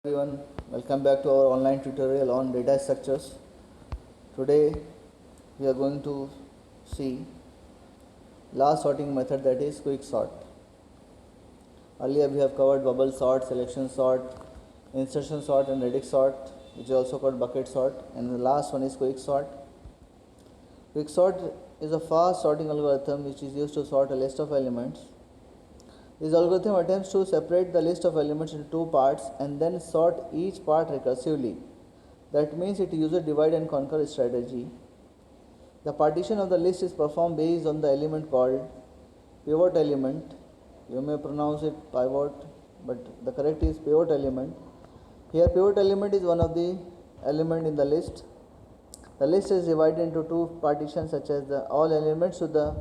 Everyone, welcome back to our online tutorial on data structures. Today we are going to see last sorting method, that is quick sort. Earlier we have covered bubble sort, selection sort, insertion sort and radix sort, which is also called bucket sort, and the last one is quick sort. Quick sort is a fast sorting algorithm which is used to sort a list of elements. This algorithm attempts to separate the list of elements into two parts and then sort each part recursively. That means it uses divide and conquer strategy. The partition of the list is performed based on the element called pivot element. You may pronounce it pivot, but the correct is pivot element. Here pivot element is one of the element in the list. The list is divided into two partitions such as all elements to the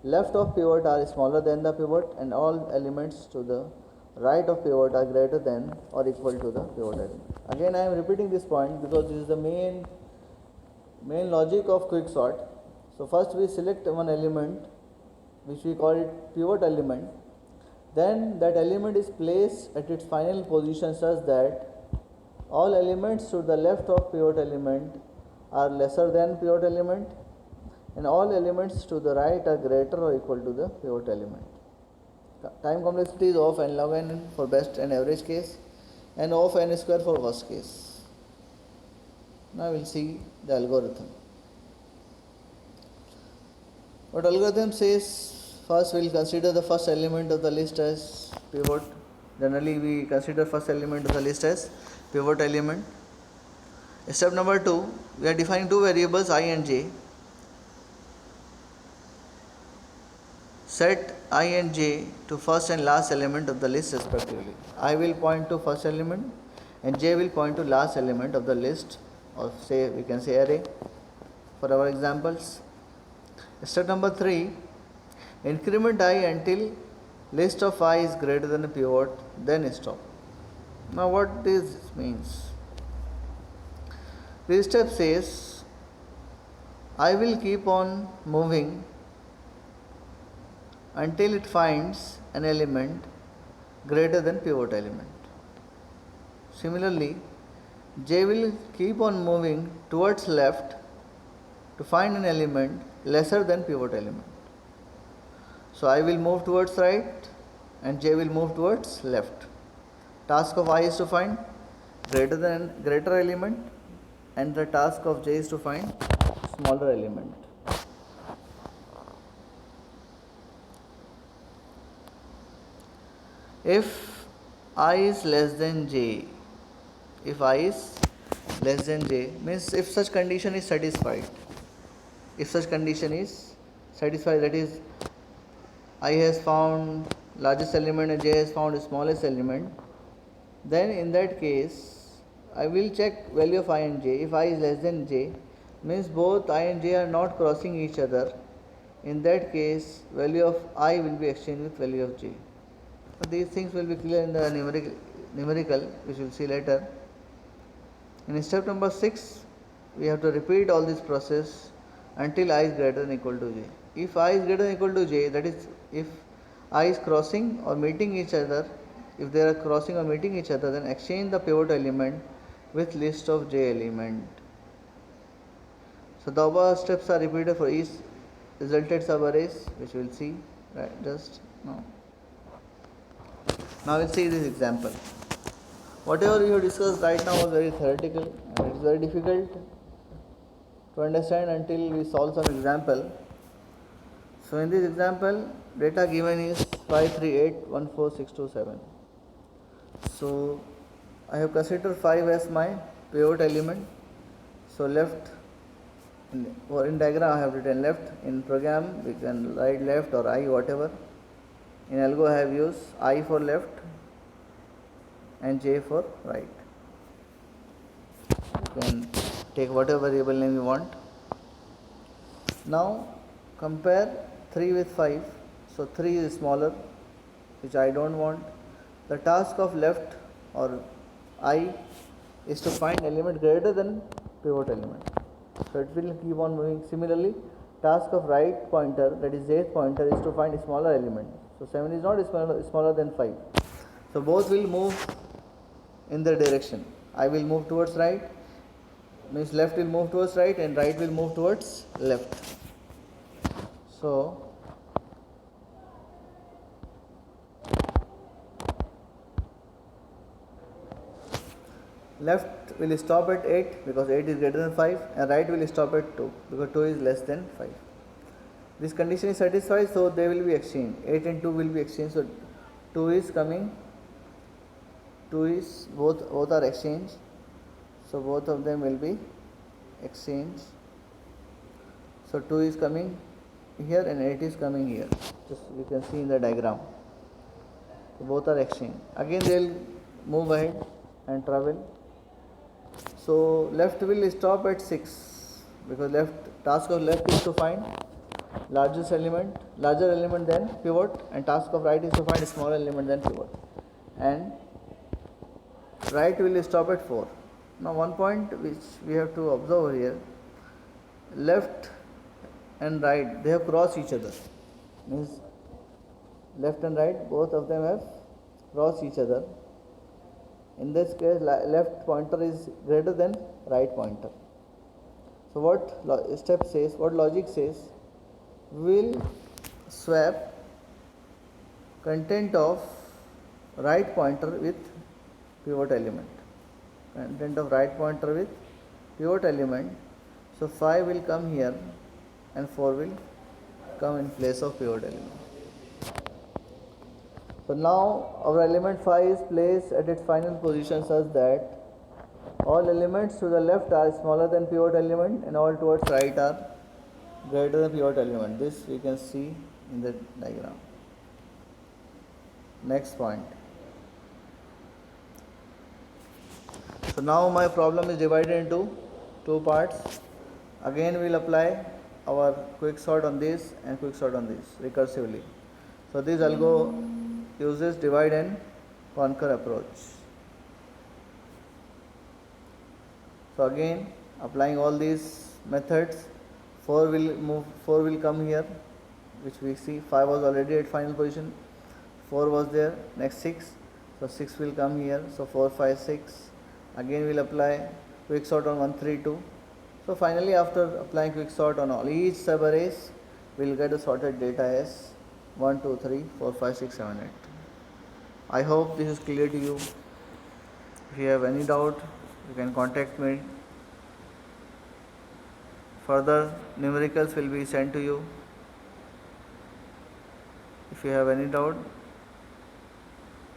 left of pivot are smaller than the pivot and all elements to the right of pivot are greater than or equal to the pivot element. Again I am repeating this point because this is the main logic of quick sort. So first we select one element which we call it pivot element. Then that element is placed at its final position such that all elements to the left of pivot element are lesser than pivot element and all elements to the right are greater or equal to the pivot element. Time complexity is of n log n for best and average case and of n square for worst case. Now we will see the algorithm. What algorithm says, first we will consider the first element of the list as pivot. Generally we consider first element of the list as pivot element. Step number 2, we are defining two variables I and j. Set I and j to first and last element of the list respectively. I will point to first element and j will point to last element of the list, or say we can say array for our examples. Step number 3, increment I until list of I is greater than a pivot, then stop. Now what this means? This step says I will keep on moving until it finds an element greater than pivot element. Similarly, j will keep on moving towards left to find an element lesser than pivot element. So I will move towards right and j will move towards left. Task of I is to find greater element and the task of j is to find smaller element. If I is less than j, if I is less than j means if such condition is satisfied. If such condition is satisfied, that is I has found largest element and j has found smallest element, then in that case I will check value of I and j. If I is less than j means both I and j are not crossing each other. In that case value of I will be exchanged with value of j. These things will be clear in the numerical which we will see later. In step number 6, we have to repeat all this process until I is greater than equal to j. If I is greater than equal to j, that is if I is crossing or meeting each other, if they are crossing or meeting each other, then exchange the pivot element with list of j element. So the above steps are repeated for each resulted subarrays, which we will see right just now. Now we will see this example. Whatever we have discussed right now was very theoretical and it is very difficult to understand until we solve some example. So in this example, data given is 5381467. So I have considered 5 as my pivot element. So left or in diagram I have written left. In program we can write left or I, whatever. In algo I have used I for left and j for right. You can take whatever variable name you want. Now compare 3 with 5. So 3 is smaller, which I don't want. The task of left or I is to find element greater than pivot element. So it will keep on moving. Similarly, task of right pointer, that is jth pointer, is to find a smaller element. So 7 is not smaller than 5. So both will move in the direction. I will move towards right, means left will move towards right and right will move towards left. So left will stop at 8 because 8 is greater than 5, and right will stop at 2 because 2 is less than 5. This condition is satisfied, so they will be exchanged. 8 and 2 will be exchanged. So 2 is coming, 2 is both are exchanged. So both of them will be exchanged. So 2 is coming here and 8 is coming here. Just you can see in the diagram. So both are exchanged. Again they will move ahead and travel. So left will stop at 6 because task of left is to find larger element than pivot, and task of right is to find a smaller element than pivot. And right will stop at 4. Now one point which we have to observe here, left and right, they have crossed each other. Means left and right, both of them have crossed each other. In this case, left pointer is greater than right pointer. So what logic says, will swap content of right pointer with pivot element. Content of right pointer with pivot element. So 5 will come here and 4 will come in place of pivot element. So now our element 5 is placed at its final position such that all elements to the left are smaller than pivot element and all towards right are greater than pivot element. This we can see in the diagram. Next point. So now my problem is divided into two parts. Again we will apply our quick sort on this and quick sort on this recursively. So this algo uses divide and conquer approach. So again applying all these methods, 4 will come here, which we see 5 was already at final position, 4 was there, next 6, so 6 will come here, so 4, 5, 6. Again we will apply quick sort on 1, 3, 2. So finally after applying quick sort on all each subarrays, we will get a sorted data as 1, 2, 3, 4, 5, 6, 7, 8. I hope this is clear to you. If you have any doubt, you can contact me. Further numericals will be sent to you. If you have any doubt,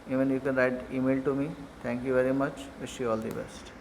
even you can write email to me. Thank you very much. Wish you all the best.